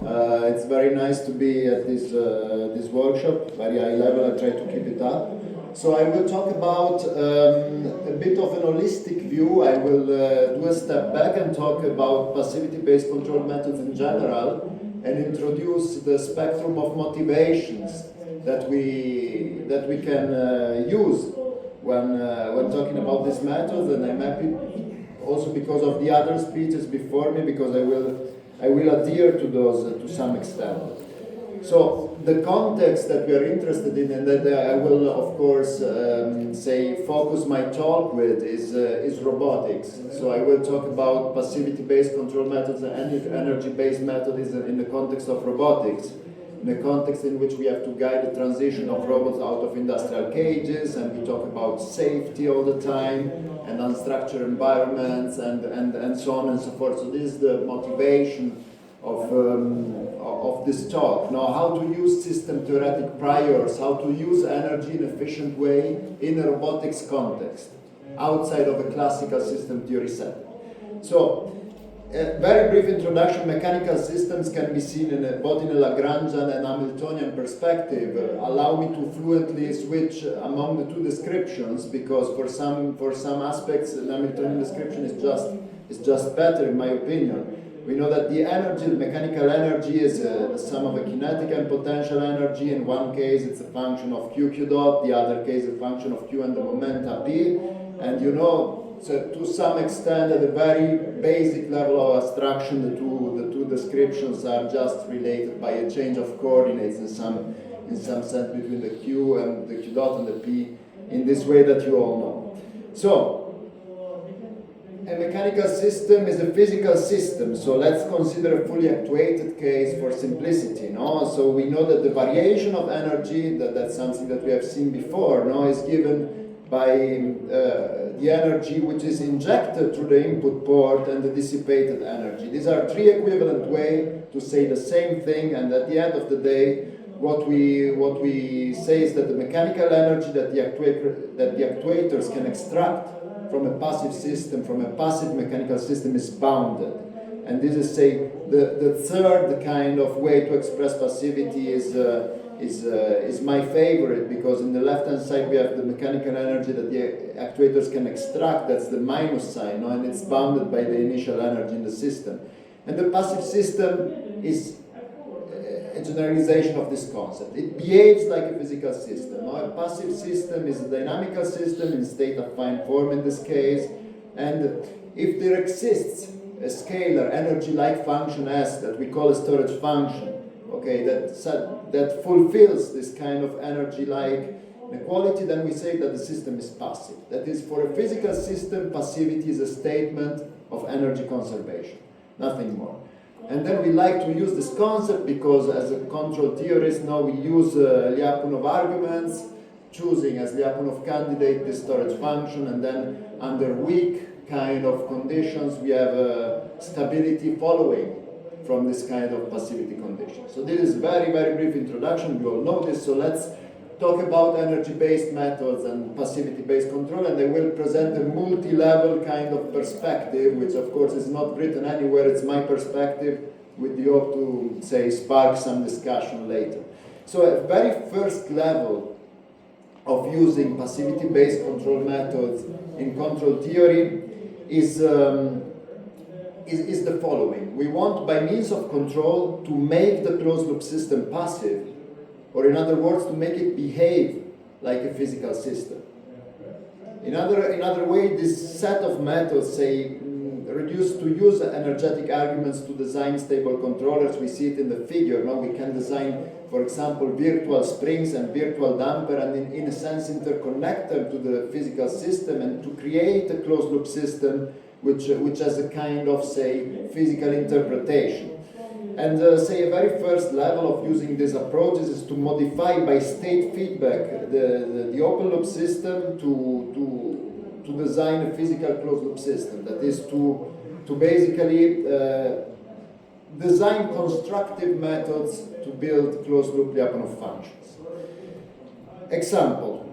It's very nice to be at this workshop, very high level. I try to keep it up. So I will talk about a bit of an holistic view. I will do a step back and talk about passivity-based control methods in general and introduce the spectrum of motivations that we can use when talking about these methods. And I'm happy also because of the other speeches before me, because I will adhere to those to some extent. So the context that we are interested in, and that I will of course focus my talk with, is robotics. So I will talk about passivity-based control methods and energy-based methods in the context of robotics, in the context in which we have to guide the transition of robots out of industrial cages, and we talk about safety all the time, and unstructured environments, and so on and so forth. So this is the motivation of this talk. Now, how to use system theoretic priors, how to use energy in an efficient way in a robotics context, outside of a classical system theory setting. So, a very brief introduction. Mechanical systems can be seen both in a Lagrangian and Hamiltonian perspective. Allow me to fluently switch among the two descriptions, because for some aspects, the Hamiltonian description is just better, in my opinion. We know that the energy, the mechanical energy, is the sum of a kinetic and potential energy. In one case, it's a function of Q dot. The other case, a function of Q and the momenta P. And you know, so to some extent, at a very basic level of abstraction, the two descriptions are just related by a change of coordinates in some sense between the Q and the Q dot and the P, in this way that you all know. So, a mechanical system is a physical system, so let's consider a fully actuated case for simplicity. No? So we know that the variation of energy, that's something that we have seen before, no, is given by the energy which is injected through the input port and the dissipated energy. These are three equivalent ways to say the same thing, and at the end of the day, what we say is that the mechanical energy that the actuators can extract from a passive system, from a passive mechanical system, is bounded. And this is, say, the third kind of way to express passivity is my favorite, because in the left-hand side we have the mechanical energy that the actuators can extract, that's the minus sign, no? And it's bounded by the initial energy in the system. And the passive system is a generalization of this concept. It behaves like a physical system. Now, a passive system is a dynamical system in state of fine form in this case, and if there exists a scalar energy-like function S that we call a storage function, okay, that fulfills this kind of energy-like equality, then we say that the system is passive. That is, for a physical system, passivity is a statement of energy conservation, nothing more. And then we like to use this concept because, as a control theorist, now we use Lyapunov arguments, choosing as Lyapunov candidate this storage function, and then under weak kind of conditions we have stability following from this kind of passivity condition. So this is very, very brief introduction. You all know this, so let's talk about energy-based methods and passivity-based control, and I will present a multi-level kind of perspective, which of course is not written anywhere. It's my perspective with the hope to, say, spark some discussion later. So a very first level of using passivity-based control methods in control theory is the following. We want, by means of control, to make the closed-loop system passive, or in other words, to make it behave like a physical system. In other way, this set of methods, say, reduced to use energetic arguments to design stable controllers. We see it in the figure. Now we can design, for example, virtual springs and virtual damper, and in a sense interconnect them to the physical system, and to create a closed-loop system which has a kind of, say, physical interpretation. And say a very first level of using these approaches is to modify by state feedback the open loop system to design a physical closed loop system. That is to basically design constructive methods to build closed loop Lyapunov functions. Example,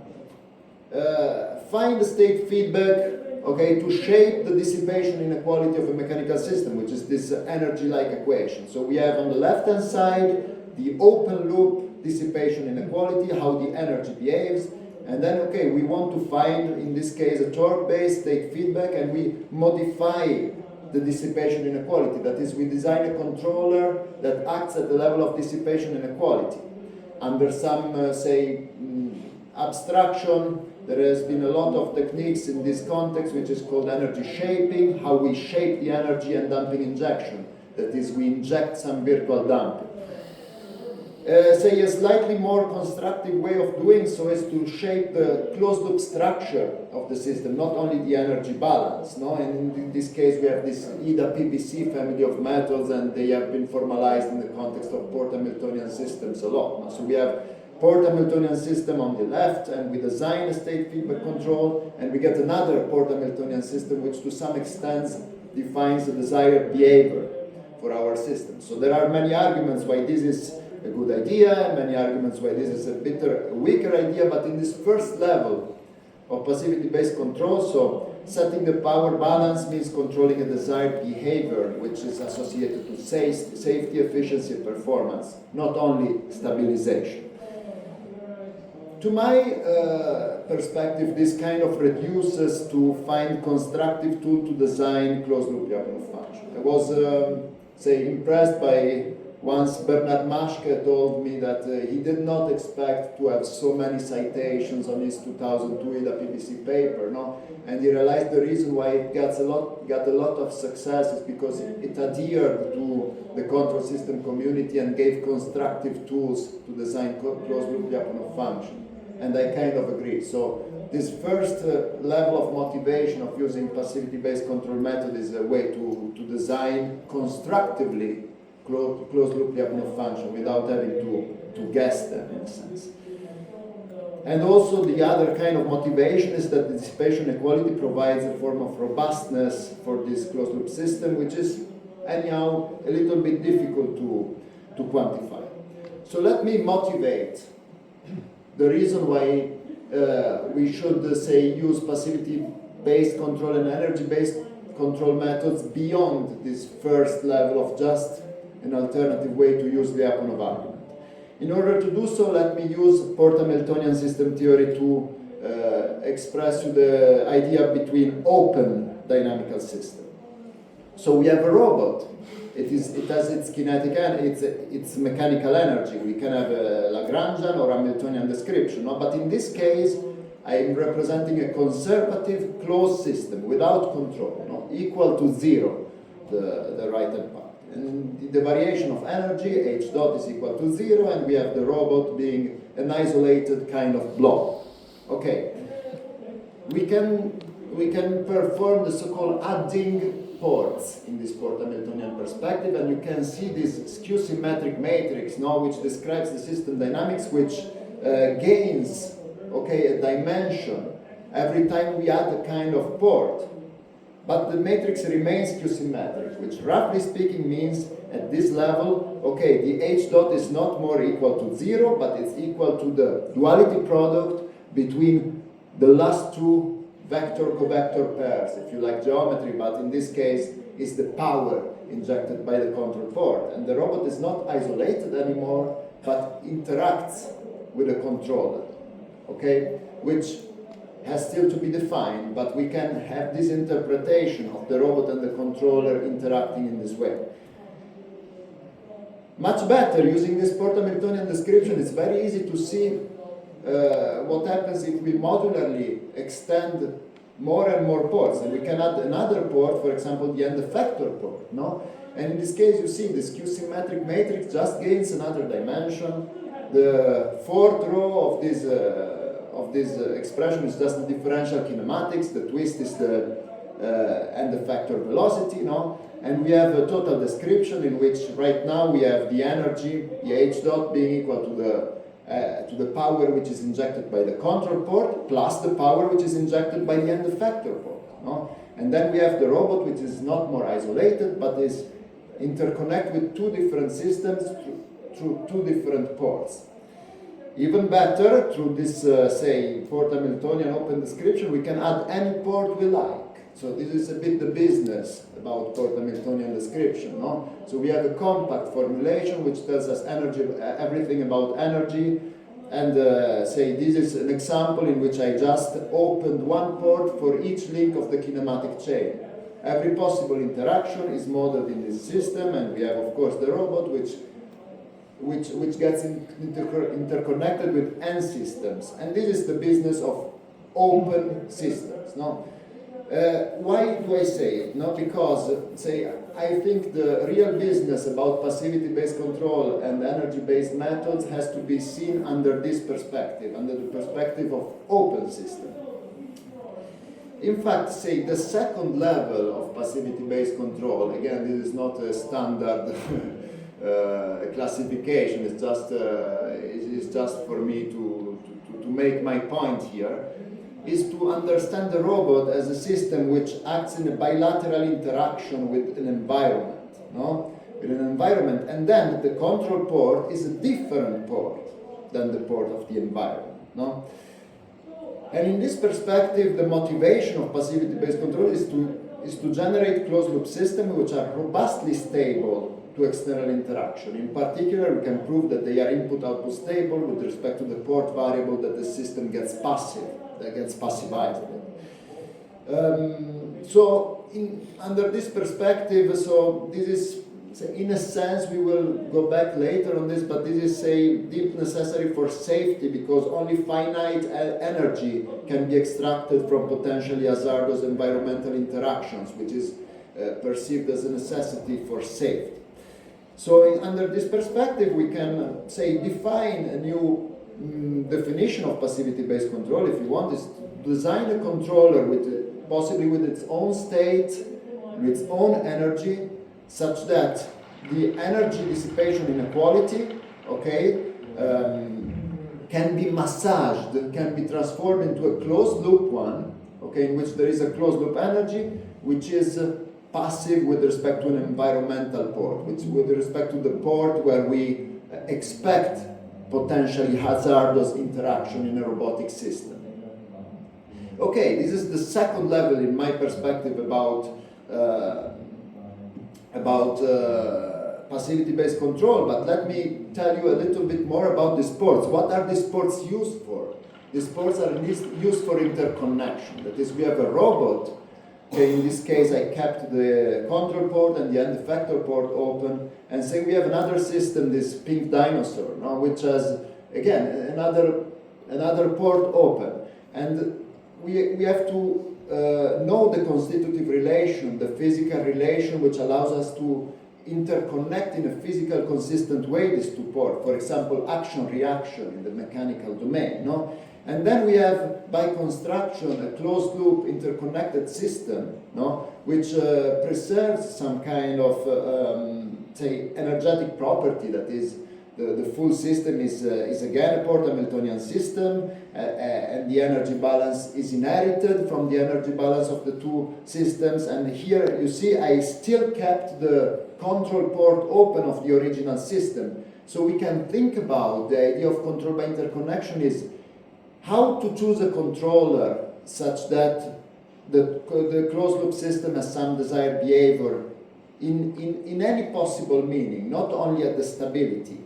find the state feedback okay, to shape the dissipation inequality of a mechanical system, which is this energy-like equation. So we have on the left-hand side the open loop dissipation inequality, how the energy behaves, and then, okay, we want to find, in this case, a torque-based state feedback, and we modify the dissipation inequality. That is, we design a controller that acts at the level of dissipation inequality. Under some, say, abstraction, there has been a lot of techniques in this context, which is called energy shaping, how we shape the energy, and damping injection. That is, we inject some virtual damping. Say a slightly more constructive way of doing so is to shape the closed-loop structure of the system, not only the energy balance. No? And in this case, we have this EDA PBC family of methods, and they have been formalized in the context of Port-Hamiltonian systems a lot. No? So we have Port-Hamiltonian system on the left, and we design a state feedback control, and we get another Port-Hamiltonian system which to some extent defines the desired behavior for our system. So there are many arguments why this is a good idea, many arguments why this is a weaker idea, but in this first level of passivity-based control, so setting the power balance means controlling a desired behavior which is associated to safety, efficiency, and performance, not only stabilization. To my perspective, this kind of reduces to find constructive tool to design closed-loop Lyapunov function. I was, say, impressed by once Bernard Maschke told me that he did not expect to have so many citations on his 2002 EDA PBC paper, no? And he realized the reason why it got a lot of success is because it adhered to the control system community and gave constructive tools to design closed-loop Lyapunov function. And I kind of agree. So this first level of motivation of using passivity-based control method is a way to design constructively closed-loop Lyapunov function without having to guess them, in a sense. And also the other kind of motivation is that the dissipation equality provides a form of robustness for this closed-loop system, which is anyhow a little bit difficult to quantify. So let me motivate the reason why we should, say, use passivity-based control and energy-based control methods beyond this first level of just an alternative way to use the Lyapunov argument. In order to do so, let me use Port-Hamiltonian system theory to express you the idea between open dynamical system. So we have a robot. It has its kinetic and its mechanical energy. We can have a Lagrangian or Hamiltonian description, no? But in this case, I am representing a conservative closed system without control, no? Equal to zero, the right-hand part. And the variation of energy, h dot is equal to zero, and we have the robot being an isolated kind of blob. Okay, we can perform the so-called adding ports in this Port-Hamiltonian perspective, and you can see this skew-symmetric matrix now, which describes the system dynamics, which gains, okay, a dimension every time we add a kind of port. But the matrix remains skew-symmetric, which roughly speaking means at this level, okay, the h dot is not more equal to zero, but it's equal to the duality product between the last two vector-covector pairs, if you like geometry, but in this case, is the power injected by the control port. And the robot is not isolated anymore, but interacts with the controller, okay, which has still to be defined, but we can have this interpretation of the robot and the controller interacting in this way. Much better, using this Port-Hamiltonian description, it's very easy to see what happens if we modularly extend more and more ports, and we can add another port, for example, the end effector port, no? And in this case, you see the skew-symmetric matrix just gains another dimension. The fourth row of this expression is just the differential kinematics. The twist is the end effector velocity, no? And we have a total description in which right now we have the energy, the h dot, being equal to the power which is injected by the control port plus the power which is injected by the end effector port, no? And then we have the robot, which is not more isolated, but is interconnected with two different systems through two different ports. Even better, through this, say, Port-Hamiltonian open description, we can add any port we like. So this is a bit the business about port Hamiltonian description, no? So we have a compact formulation which tells us energy, everything about energy, and say this is an example in which I just opened one port for each link of the kinematic chain. Every possible interaction is modeled in this system, and we have, of course, the robot which gets interconnected with N systems. And this is the business of open systems. No? Why do I say it? No, because I think the real business about passivity-based control and energy-based methods has to be seen under this perspective, under the perspective of open system. In fact, the second level of passivity-based control, again, this is not a standard classification, it's just for me to make my point here, is to understand the robot as a system which acts in a bilateral interaction with an environment, no? With an environment, and then the control port is a different port than the port of the environment, no? And in this perspective, the motivation of passivity-based control is to generate closed-loop systems which are robustly stable to external interaction. In particular, we can prove that they are input-output stable with respect to the port variable that the system gets passive, that gets passivized. Under this perspective, this is, in a sense, we will go back later on this, but this is deep necessary for safety because only finite energy can be extracted from potentially hazardous environmental interactions, which is perceived as a necessity for safety. So under this perspective, we can define a new definition of passivity-based control, if you want, is to design a controller with possibly with its own state, with its own energy, such that the energy dissipation inequality, can be massaged, can be transformed into a closed loop one, in which there is a closed loop energy, which is passive with respect to an environmental port, which with respect to the port where we expect potentially hazardous interaction in a robotic system. Okay, this is the second level in my perspective about passivity-based control, but let me tell you a little bit more about these ports. What are these ports used for? These ports are used for interconnection. That is, we have a robot. In this case, I kept the control port and the end effector port open, and say we have another system, this pink dinosaur, which has, again, another port open. And we have to know the constitutive relation, the physical relation, which allows us to interconnect in a physical consistent way these two ports. For example, action-reaction in the mechanical domain. And then we have, by construction, a closed-loop interconnected system, which preserves some kind of, energetic property. That is, the full system is again a port Hamiltonian system, and the energy balance is inherited from the energy balance of the two systems. And here you see I still kept the control port open of the original system. So we can think about the idea of control by interconnection is how to choose a controller such that the closed loop system has some desired behavior in any possible meaning, not only at the stability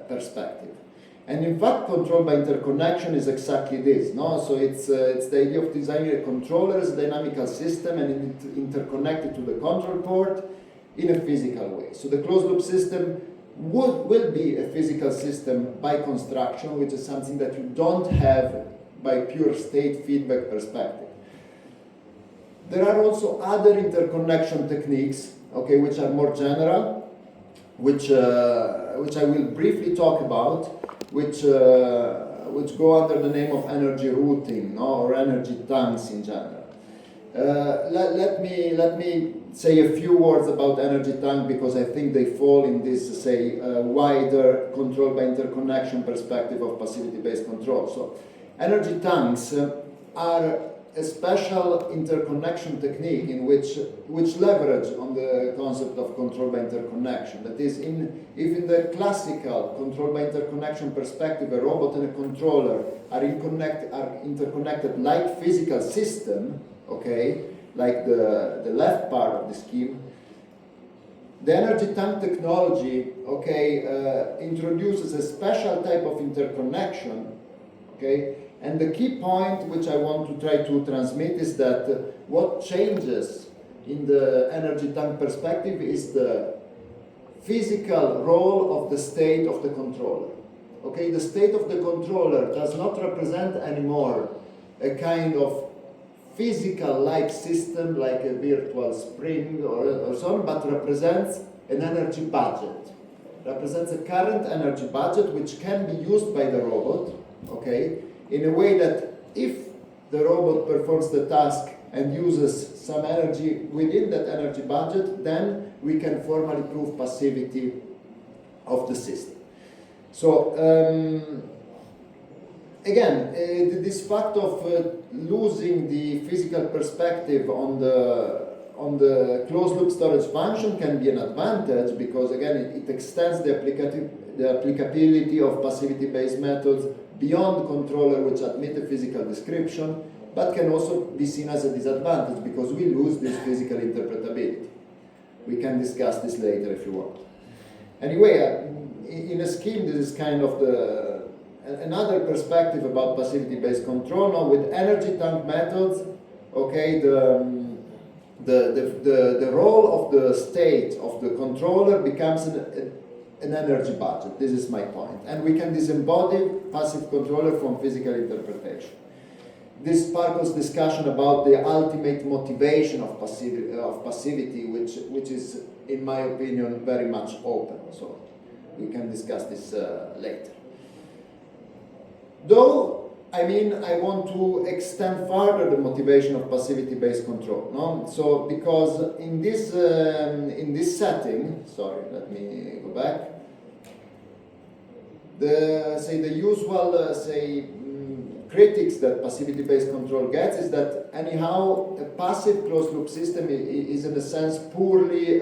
perspective. And in fact, control by interconnection is exactly this. So it's the idea of designing a controller as a dynamical system and interconnected to the control port in a physical way. So the closed loop system will be a physical system by construction, which is something that you don't have by pure state feedback perspective. There are also other interconnection techniques, which are more general, which I will briefly talk about, which go under the name of energy routing, or energy tanks in general. Let me say a few words about energy tank because I think they fall in this, wider control by interconnection perspective of passivity-based control. So, energy tanks are a special interconnection technique in which leverage on the concept of control by interconnection. That is, if in the classical control by interconnection perspective, a robot and a controller are interconnected like physical system, like the left part of the scheme, the energy tank technology, okay, introduces a special type of interconnection, okay, and the key point which I want to try to transmit is that what changes in the energy tank perspective is the physical role of the state of the controller. Okay, the state of the controller does not represent anymore a kind of physical-like system, like a virtual spring or so on, but represents an energy budget. Represents a current energy budget which can be used by the robot, okay, in a way that if the robot performs the task and uses some energy within that energy budget, then we can formally prove passivity of the system. So, again, this fact of losing the physical perspective on the closed-loop storage function can be an advantage because, again, it extends the applicability of passivity-based methods beyond controller which admit a physical description, but can also be seen as a disadvantage because we lose this physical interpretability. We can discuss this later if you want. Anyway, in a scheme, this is kind of another perspective about passivity-based control. Now, with energy tank methods, okay, the role of the state of the controller becomes an energy budget. This is my point. And we can disembody passive controller from physical interpretation. This sparkles discussion about the ultimate motivation of passivity, which is, in my opinion, very much open. So we can discuss this later. Though, I mean, I want to extend further the motivation of passivity-based control. No? So, because in this setting, sorry, let me go back. The usual critics that passivity-based control gets is that anyhow a passive closed-loop system is in a sense poorly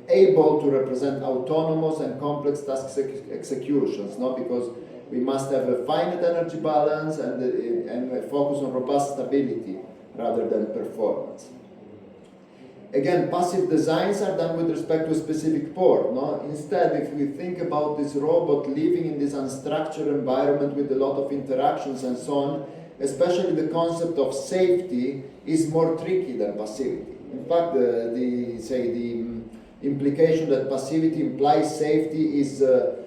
able to represent autonomous and complex task executions, no? Because we must have a finite energy balance and a focus on robust stability rather than performance. Again, passive designs are done with respect to a specific port. No? Instead, if we think about this robot living in this unstructured environment with a lot of interactions and so on, especially the concept of safety is more tricky than passivity. In fact, the implication that passivity implies safety is a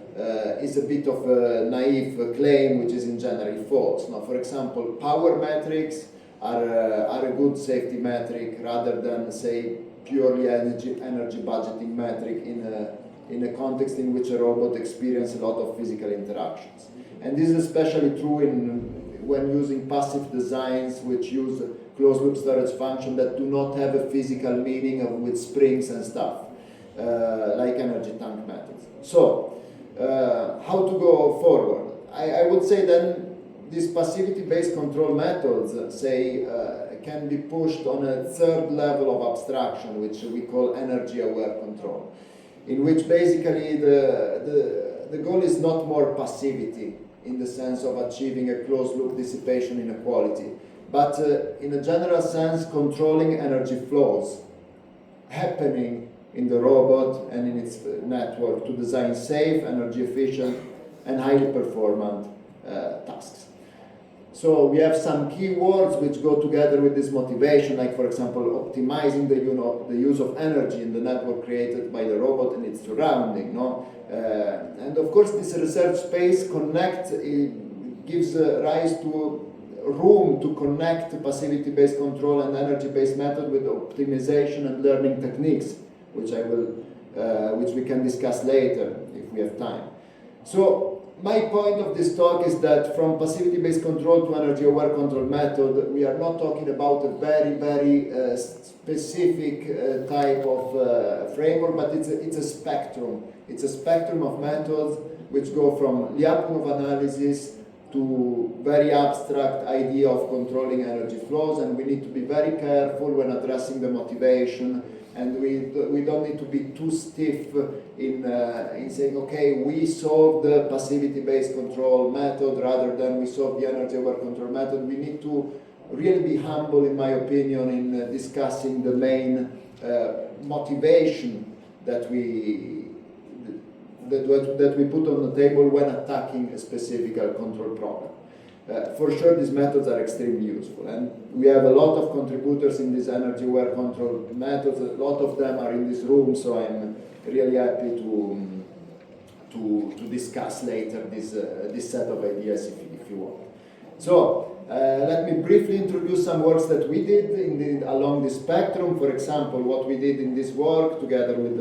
bit of a naive claim, which is in general false. Now, for example, power metrics are a good safety metric rather than, say, purely energy budgeting metric in a context in which a robot experiences a lot of physical interactions. And this is especially true when using passive designs which use closed-loop storage functions that do not have a physical meaning with springs and stuff, like energy tank methods. So, how to go forward? I would say then these passivity-based control methods, can be pushed on a third level of abstraction, which we call energy-aware control, in which basically the goal is not more passivity in the sense of achieving a closed-loop dissipation inequality, but in a general sense, controlling energy flows happening in the robot and in its network to design safe, energy-efficient, and highly performant tasks. So we have some keywords which go together with this motivation, like, for example, optimizing the use of energy in the network created by the robot and its surrounding. No? And of course, this research space gives rise to room to connect passivity-based control and energy-based method with optimization and learning techniques, which we can discuss later if we have time. So, my point of this talk is that from passivity-based control to energy-aware control method, we are not talking about a very, very specific type of framework, but it's a spectrum. It's a spectrum of methods which go from Lyapunov analysis to very abstract idea of controlling energy flows, and we need to be very careful when addressing the motivation. And we don't need to be too stiff in saying, okay, we solve the passivity-based control method rather than we solve the energy-aware control method. We need to really be humble, in my opinion, in discussing the main motivation that we put on the table when attacking a specific control problem. For sure, these methods are extremely useful, and we have a lot of contributors in these energy-aware control methods. A lot of them are in this room, so I'm really happy to discuss later this set of ideas if you want. So, let me briefly introduce some works that we did along the spectrum. For example, what we did in this work together with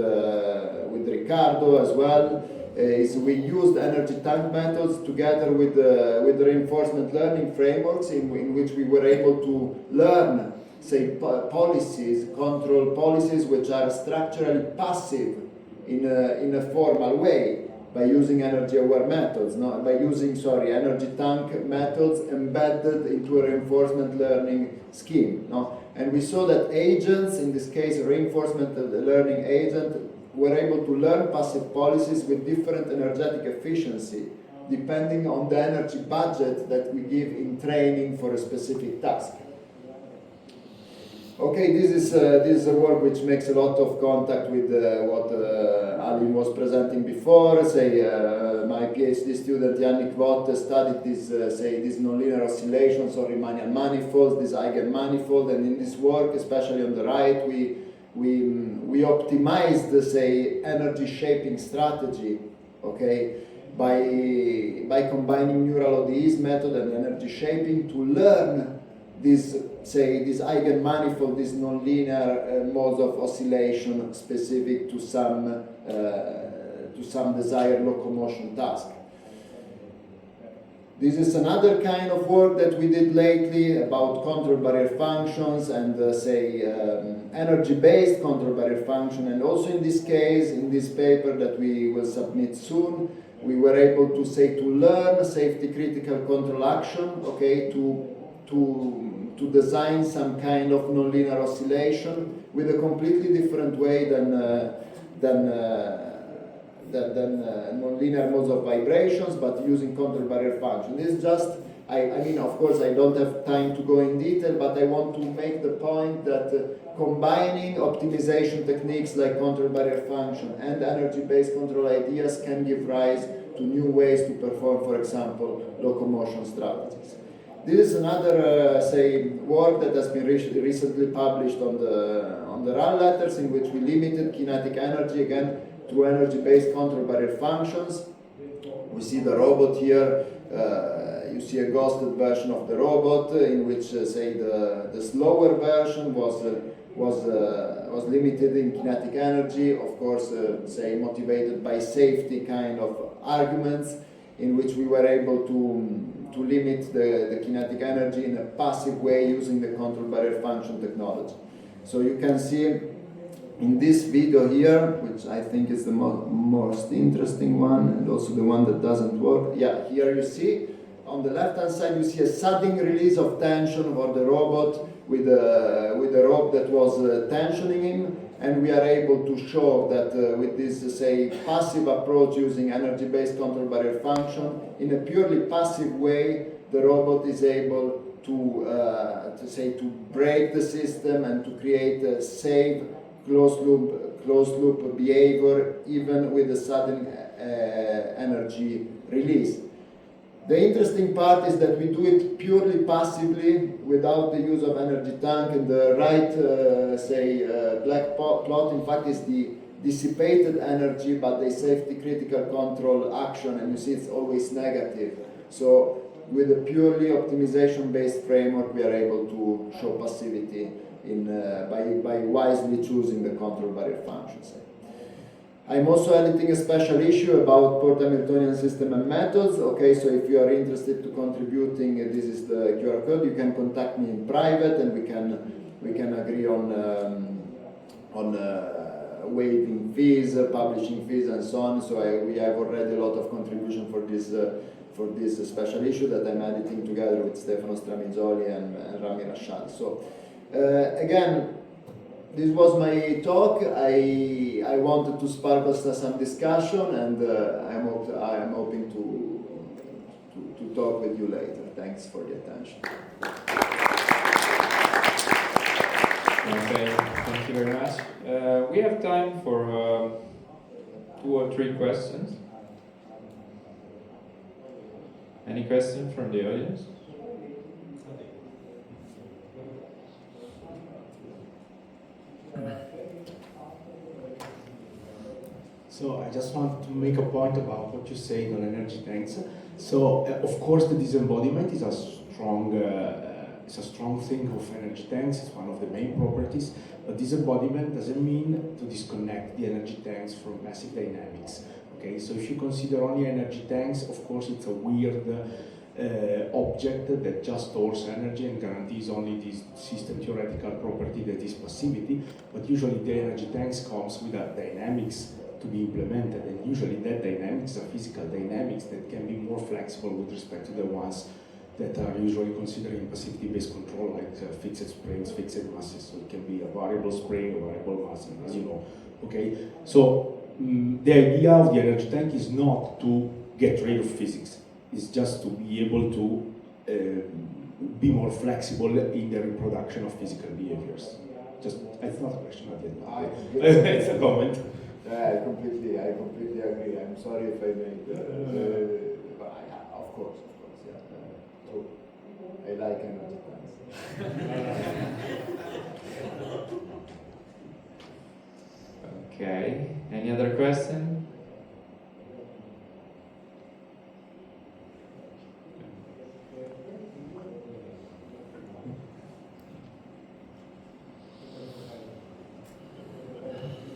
Riccardo as well is we used energy tank methods together with reinforcement learning frameworks in which we were able to learn, say, policies, control policies which are structurally passive in a formal way, by using energy-aware methods, by using, energy tank methods embedded into a reinforcement learning scheme. And we saw that agents, in this case reinforcement learning agent, were able to learn passive policies with different energetic efficiency, depending on the energy budget that we give in training for a specific task. Okay, this is a work which makes a lot of contact with what Alin was presenting before. Say, my PhD student Yannick Vogt studied these nonlinear oscillations or Riemannian manifolds, this eigenmanifold, and in this work, especially on the right, we optimized, energy shaping strategy, okay, by combining neural ODEs method and energy shaping to learn this eigenmanifold, these nonlinear modes of oscillation specific to some desired locomotion task. This is another kind of work that we did lately about control barrier functions and energy-based control barrier function. And also in this case, in this paper that we will submit soon, we were able to learn safety critical control action, okay, to design some kind of nonlinear oscillation with a completely different way than nonlinear modes of vibrations, but using control barrier function. This is just, I mean, of course, I don't have time to go in detail, but I want to make the point that combining optimization techniques like control barrier function and energy-based control ideas can give rise to new ways to perform, for example, locomotion strategies. This is another, work that has been recently published on the RAL letters, in which we limited kinetic energy, again, to energy-based control barrier functions. We see the robot here. You see a ghosted version of the robot, in which, the slower version was limited in kinetic energy, of course, motivated by safety kind of arguments, in which we were able to limit the kinetic energy in a passive way using the control barrier function technology. So you can see in this video here, which I think is the most interesting one, and also the one that doesn't work. Yeah, here you see, on the left-hand side, you see a sudden release of tension for the robot with a rope that was tensioning him, and we are able to show that with this, passive approach using energy-based control barrier function, in a purely passive way, the robot is able to break the system and to create a safe closed loop behavior, even with a sudden energy release. The interesting part is that we do it purely passively without the use of energy tank, and the right, black plot, in fact, is the dissipated energy, but the safety critical control action, and you see it's always negative. So with a purely optimization-based framework, we are able to show passivity by wisely choosing the control barrier functions. I'm also editing a special issue about Port Hamiltonian system and methods. Okay, so if you are interested to contributing, this is the QR code. You can contact me in private, and we can agree on waiving fees, publishing fees, and so on. So we have already a lot of contribution for this special issue that I'm editing together with Stefano Stramizoli and Rami Rashad. So again, this was my talk. I wanted to spark us some discussion, and I am hoping to talk with you later. Thanks for the attention. Okay, thank you very much. We have time for 2 or 3 questions. Any questions from the audience? So I just want to make a point about what you said on energy tanks. So of course the disembodiment is a strong thing of energy tanks. It's one of the main properties. But disembodiment doesn't mean to disconnect the energy tanks from passive dynamics. Okay, so if you consider only energy tanks, of course it's a weird object that just stores energy and guarantees only this system theoretical property that is passivity. But usually the energy tanks comes with a dynamics to be implemented, and usually that dynamics are physical dynamics that can be more flexible with respect to the ones that are usually considered in passivity-based control, like fixed springs, fixed masses. So it can be a variable spring, a variable mass, as you know. Okay, so the idea of the energy tank is not to get rid of physics. It's just to be able to be more flexible in the reproduction of physical behaviors. It's not a question at the end. It's a comment. Yeah, I completely agree. I'm sorry if I made, of course, yeah. True. I like energy tanks. Okay, any other question?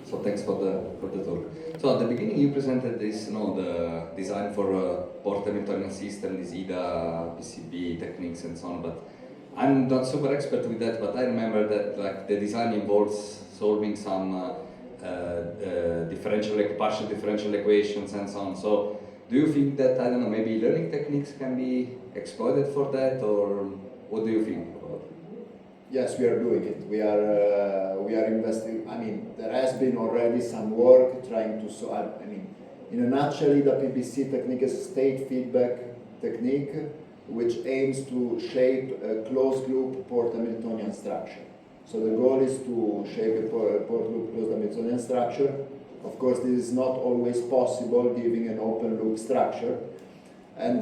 So thanks for the talk. So at the beginning you presented this, the design for a port Hamiltonian system, this EDA, PCB techniques and so on. But I'm not super expert with that. But I remember that like the design involves solving some partial differential equations and so on. So do you think that, I don't know, maybe learning techniques can be exploited for that, or what do you think about it? Yes, we are doing it. We are investing. I mean, there has been already some work trying to solve. I mean, in a nutshell, the PBC technique is a state feedback technique which aims to shape a closed loop port Hamiltonian structure. So the goal is to shape a port loop closed Hamiltonian structure. Of course, this is not always possible giving an open loop structure. And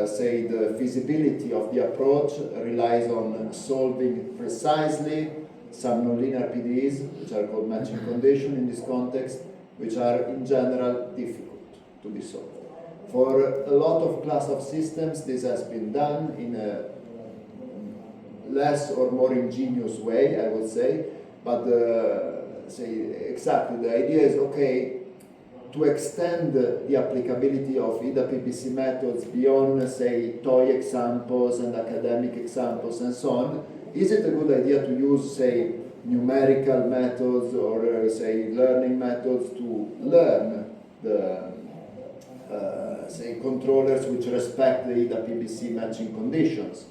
say the feasibility of the approach relies on solving precisely some nonlinear PDEs, which are called matching conditions in this context, which are in general difficult to be solved. For a lot of class of systems, this has been done in a less or more ingenious way, I would say. But exactly, the idea is, okay, to extend the applicability of EDA PBC methods beyond, say, toy examples and academic examples and so on, is it a good idea to use, say, numerical methods or, say, learning methods to learn the, say, controllers which respect the EDA PBC matching conditions?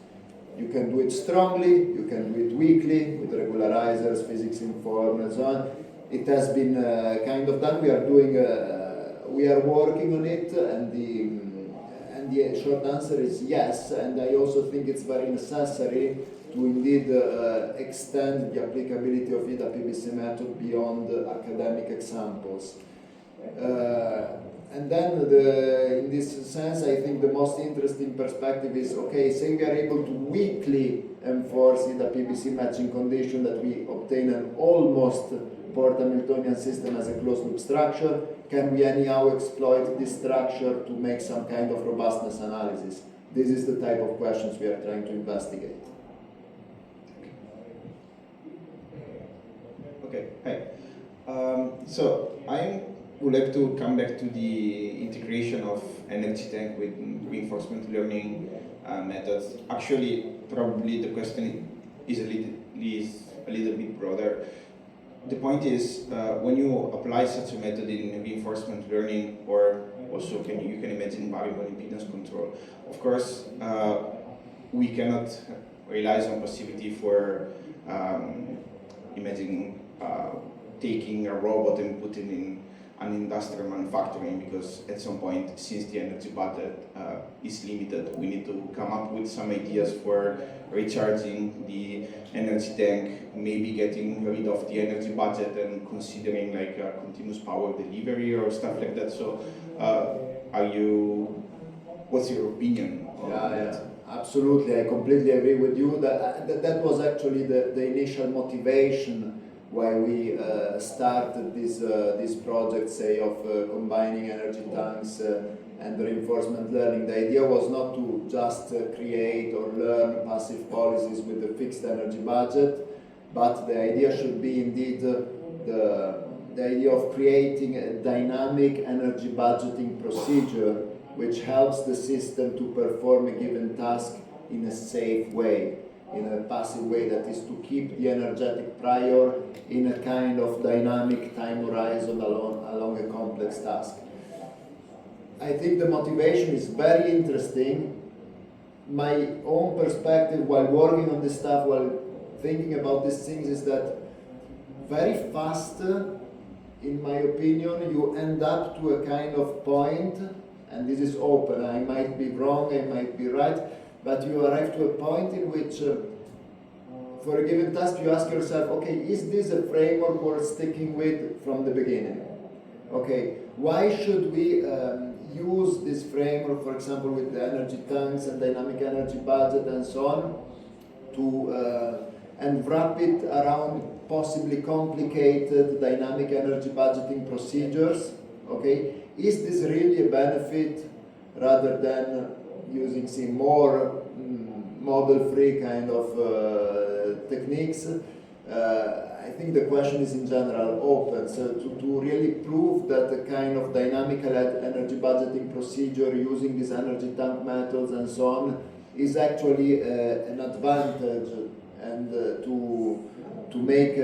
You can do it strongly, you can do it weakly, with regularizers, physics informed, and so on. It has been kind of done. We are working on it, and the short answer is yes. And I also think it's very necessary to indeed extend the applicability of EDA PBC method beyond academic examples. And then, in this sense, I think the most interesting perspective is, okay, say we are able to weakly enforce EDA PBC matching condition that we obtain an almost port Hamiltonian system as a closed loop structure. Can we anyhow exploit this structure to make some kind of robustness analysis? This is the type of questions we are trying to investigate. Okay, hi. So I would like to come back to the integration of energy tank with reinforcement learning methods. Actually, probably the question is a little bit broader. The point is, when you apply such a method in reinforcement learning, or also you can imagine variable impedance control. Of course, we cannot rely on passivity for imagine taking a robot and putting in an industrial manufacturing, because at some point, since the energy budget is limited, we need to come up with some ideas for recharging the energy tank, maybe getting rid of the energy budget and considering like a continuous power delivery or stuff like that. So what's your opinion on that? Absolutely, I completely agree with you. That was actually the initial motivation why we started this project, say, of combining energy tanks and reinforcement learning. The idea was not to just create or learn passive policies with a fixed energy budget, but the idea should be indeed the idea of creating a dynamic energy budgeting procedure which helps the system to perform a given task in a safe way, in a passive way, that is to keep the energetic prior in a kind of dynamic time horizon along a complex task. I think the motivation is very interesting. My own perspective while working on this stuff, while thinking about these things, is that very fast, in my opinion, you end up to a kind of point, and this is open, I might be wrong, I might be right, but you arrive to a point in which for a given task you ask yourself, okay, is this a framework worth sticking with from the beginning? Okay, why should we use this framework, for example, with the energy tanks and dynamic energy budget and so on, to and wrap it around possibly complicated dynamic energy budgeting procedures? Okay, is this really a benefit rather than using some more model-free kind of techniques? I think the question is in general open. So to really prove that the kind of dynamic energy budgeting procedure using these energy tank methods and so on is actually an advantage, and to make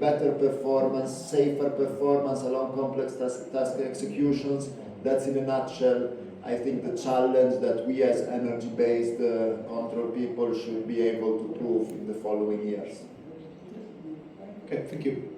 better performance, safer performance along complex task executions. That's in a nutshell, I think, the challenge that we as energy-based control people should be able to prove in the following years. Okay, thank you.